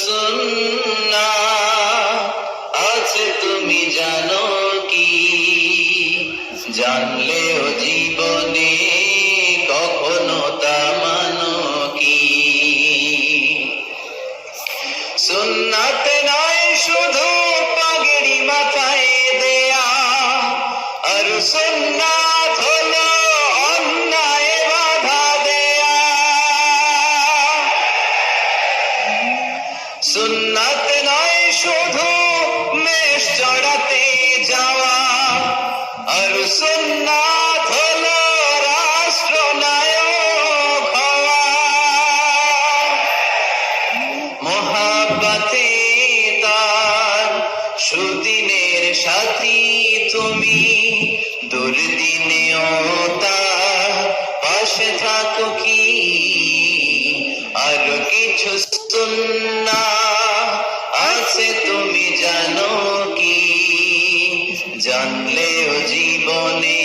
সুন্নাহ আছে তুমি জানো কি? জানলেও জীবনে কখনো তা মানো কি? সুন্নাত নয় শুধু পাগড়ি মাথায় দেয়া, আর সুন্নাত হলো অন্যায় বাধা দেয়া। সুন্নাত নয় শুধু মেষ চড়াতে যাওয়া, আর সুন্নাত হলো রাষ্ট্রনায়ক হওয়া। মোহাব্বতে তার সুদিনের সাথী তুমি, দুর্দিনেও তার পাশে থাকো কি? আর কিছু সুন্নাহ আছে তুমি জানো কি? জানলেও জীবনে